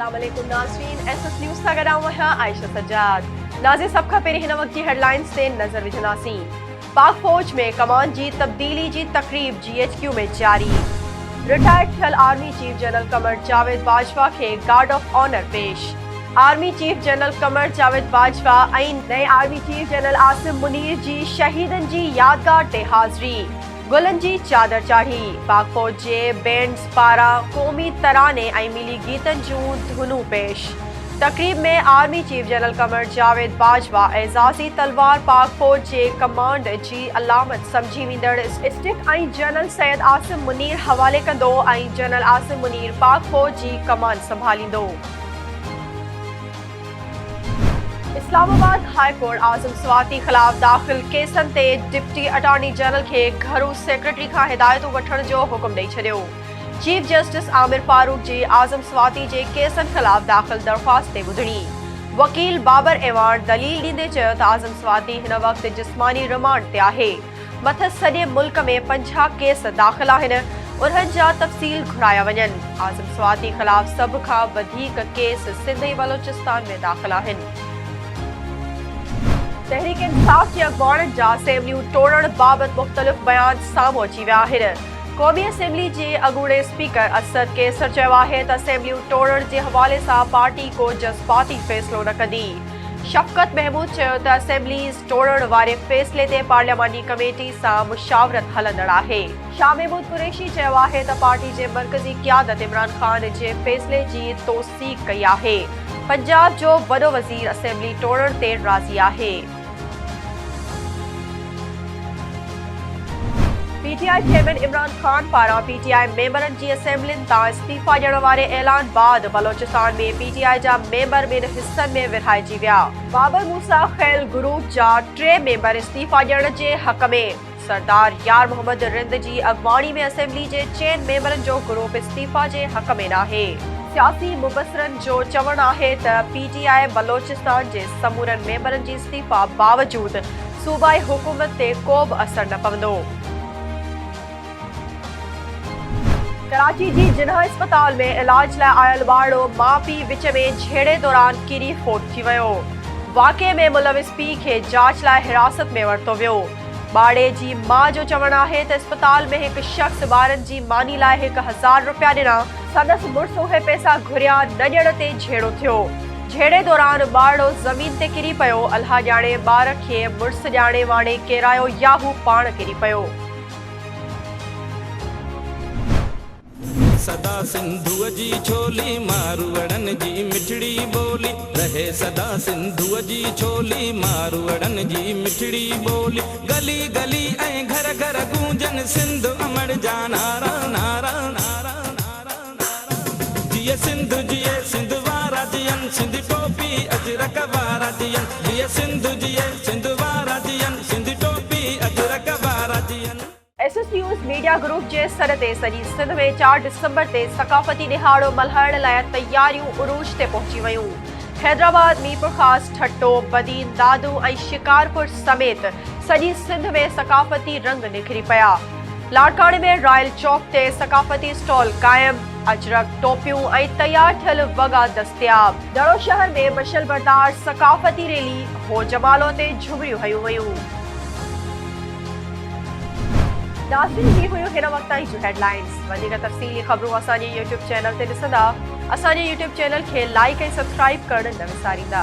अस्सलामुअलैकुम नाज़रीन, SS news सां गॾु आहियां आयशा सज्जाद। नाज़रीन, सभ खां पहिरीं हिन वक़्त जी हेडलाइंस ते नज़र विझंदासीं। पाक फ़ौज में कमान जी तब्दीली जी तक़रीब GHQ में जारी। रिटायर्ड थियल army chief general Qamar Javed Bajwa खे गार्ड ऑफ ऑनर पेश। Army chief general Qamar Javed Bajwa ऐं नए army chief general Asim Munir जी शहीदनि जी यादगार ते हाज़िरी। गुलन जी चादर चाढ़ी। पाक फ़ौज जे बैंड्स पारां क़ौमी तराने ऐं मिली गीतनि जूं धुनूं पेश। तक़रीब में army chief general Qamar Javed Bajwa एज़ाज़ी तलवार पाक फ़ौज जे कमांड जी अलामत सम्झी वेंदड़ स्टिक ऐं जनरल सैयद आसिम मुनीर हवाले कंदो ऐं जनरल आसिम मुनीर पाक फ़ौज जी कमान संभालींदो। इस्लामाबाद हाई कोर्ट आज़म स्वाति ख़िलाफ़ दाख़िल केसनि ते डिप्टी अटॉर्नी जनरल खे घरू सेक्रेटरी खां हिदायतूं वठण जो हुकुम ॾेई छॾियो। चीफ जस्टिस आमिर फारूक जी आज़म स्वाति जे केसनि ख़िलाफ़ दाख़िल दरख़्वास्त ते ॿुधणी। वकील बाबर एवान दलील ॾींदे चयो त आज़म स्वाति हिन वक़्तु जिस्मानी रिमांड ते आहे। मथां सॼे मुल्क में 50 केस दाख़िल आहिनि, उन्हनि जा तफ़सील घुराया वञनि। आज़म स्वाति ख़िलाफ़ सभ खां वधीक केस सिंध ऐं बलोचिस्तान में दाख़िल आहिनि। तहरीक इंसाफ़ जे अॻुवाणनि जा असेंबलियूं टोड़ण बाबति मुख़्तलिफ़ बयान साम्हूं अची विया आहिनि। क़ौमी असेंबली जे अॻूणे स्पीकर असद कैसर चयो आहे त असेंबलियूं टोड़ण जे हवाले सां पार्टी को जज़्बाती फ़ैसिलो न कंदी। शफ़क़त महमूद चयो त असेंबलीज़ टोड़ण वारे फ़ैसिले ते पार्लियामानी कमेटी सां मुशावरत हलंदड़ आहे। शाह महमूद कुरैशी चयो आहे त पार्टी जे मरकज़ी क़यादत इमरान ख़ान जे फ़ैसिले जी तौसीक़ कई आहे। पंजाब जो वॾो वज़ीर असेंबली टोड़ण ते राज़ी आहे। PTI चेयरमैन इमरान ख़ान पारां PTI मेंबरनि जी असेंबलियुनि तां इस्तीफ़ा ॾियण वारे ऐलान बाद बलोचिस्तान में PTI जा मेंबर ॿिनि हिस्सनि में विरहाइजी विया। बाबर मूसा ख़ैल ग्रुप जा 3 मेंबर इस्तीफ़ा ॾियण जे हक़ में। सरदार यार मोहम्मद रिंद जी अॻुवाणी में असेंबली जे 4 मेंबरनि जो ग्रुप इस्तीफ़ा जे हक़ में नाहे। सियासी मुबसरनि जो चवणु आहे त PTI बलोचिस्तान जे समूरनि मेंबरनि जी इस्तीफ़ा बावजूद सूबाई हुकूमत ते को बि असर न पवंदो। कराची जी जिन्हा अस्पताल में इलाज लाइ आयल ॿारड़ो माउ पीउ विच में झेड़े दौरान किरी फोत थी वियो। वाक़े में मुलविस पीउ खे जांच लाइ हिरासत में वरितो वियो। ॿारड़े जी माउ जो चवणु आहे त अस्पताल में हिकु शख़्स ॿारनि जी मानी लाइ 1000 रुपया ॾिना। संदसि मुड़ुस उहे पैसा घुरिया न ॾियण ते झेड़ो थियो। झेड़े दौरान ॿारड़ो ज़मीन ते किरी पियो। अल्लाह ॼाणे ॿार खे मुड़ुस ॼाणे वाणे केरायो या हू पाण किरी पियो। सदा सिंधुअ जी छोली मारवड़न जी मिठड़ी बोली रहे। सदा सिंधुअ जी छोली मारवड़न जी मिठड़ी बोली। गली गली ऐं घर घर गूंजन सिंध अमर जा नारा नारा नारा नारा नारा। जिए सिंध जिए सिंध वारा जियन सिंध टोपी अजरक वारा जियन। जिए सिंध जिए सिंध वारा जियन सिंध टोपी अजरक वारा जियन। एसएस न्यूज़ मीडिया ग्रुप जे सर ते सॼी सिंध में 4 डिसंबर ते सक़ाफ़ती ॾिहाड़ो मल्हाइण लाइ तयारियूं उरूज ते पहुची वयूं। हैदराबाद, मीरपुर ख़ास, ठट्टो, बदीन, दादू ऐं शिकारपुर समेत सॼी सिंध में सक़ाफ़ती रंग निखरी पिया। लाड़काणे में रॉयल चौक ते सक़ाफ़ती स्टॉल क़ाइम। अजरक, टोपियूं ऐं तयार थियल वॻा दस्तियाब। दड़ो शहर में मशल बरदार सक़ाफ़ती रैली हो जमालो ते झुमरियूं हयूं वयूं। नाज़रीन, ही हुयूं हिन वक़्त ताईं जूं हेडलाइंस। वधीक तफ़सीली ख़बरूं असांजे YouTube चैनल ते ॾिसंदा। असांजे YouTube चैनल खे लाइक ऐं सब्सक्राइब करणु न विसारींदा।